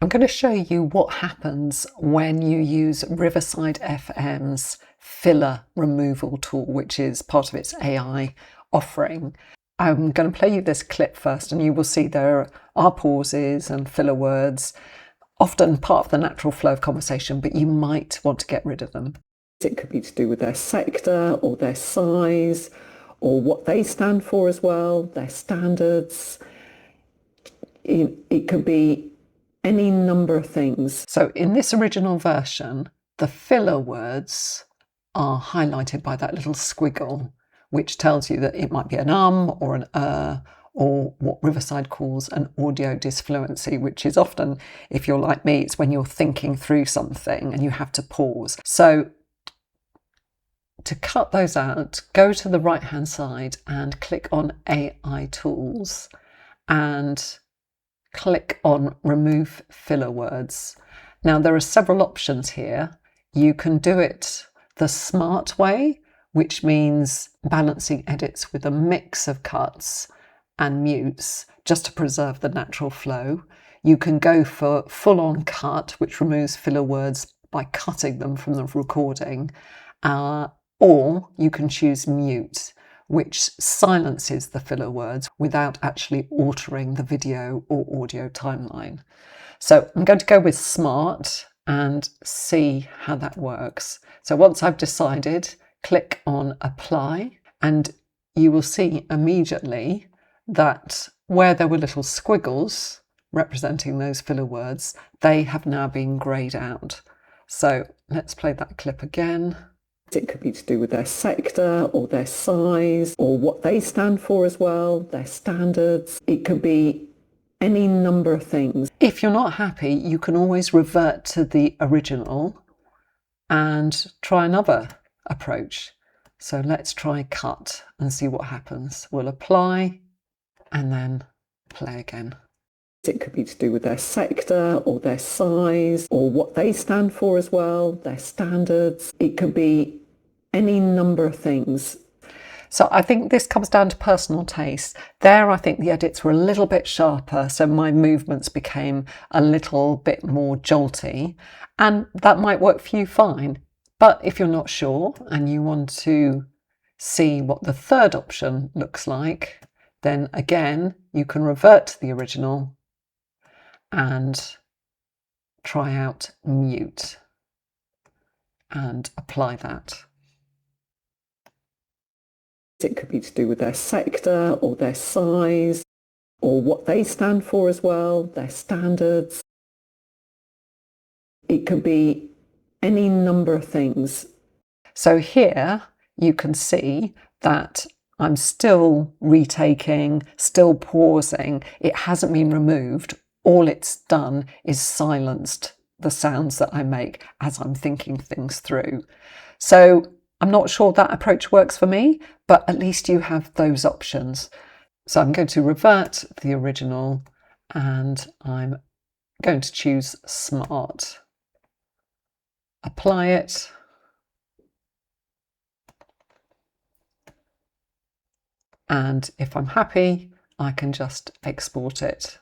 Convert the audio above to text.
I'm going to show you what happens when you use Riverside FM's filler removal tool, which is part of its AI offering. I'm going to play you this clip first, and you will see there are pauses and filler words, often part of the natural flow of conversation, but you might want to get rid of them. It could be to do with their sector or their size or what they stand for as well, their standards. It could be any number of things. So in this original version, the filler words are highlighted by that little squiggle, which tells you that it might be an or an or what Riverside calls an audio disfluency, which is often, if you're like me, it's when you're thinking through something and you have to pause. So to cut those out, go to the right-hand side and click on AI Tools and click on Remove Filler Words. Now there are several options here. You can do it the smart way, which means balancing edits with a mix of cuts and mutes just to preserve the natural flow. You can go for full-on cut, which removes filler words by cutting them from the recording, or you can choose mute, which silences the filler words without actually altering the video or audio timeline. So I'm going to go with smart and see how that works. So once I've decided, click on apply, and you will see immediately that where there were little squiggles representing those filler words, they have now been greyed out. So let's play that clip again. It could be to do with their sector or their size or what they stand for as well, their standards. It could be any number of things. If you're not happy, you can always revert to the original and try another approach. So let's try cut and see what happens. We'll apply and then play again. It could be to do with their sector or their size or what they stand for as well, their standards. It could be any number of things. So I think this comes down to personal taste. There, I think the edits were a little bit sharper, so my movements became a little bit more jolty, and that might work for you fine. But if you're not sure and you want to see what the third option looks like, then again, you can revert to the original and try out mute and apply that. It could be to do with their sector or their size or what they stand for as well, their standards. It could be any number of things. So here you can see that I'm still retaking, still pausing. It hasn't been removed. All it's done is silenced the sounds that I make as I'm thinking things through. So I'm not sure that approach works for me, but at least you have those options. So I'm going to revert the original and I'm going to choose smart. Apply it. And if I'm happy, I can just export it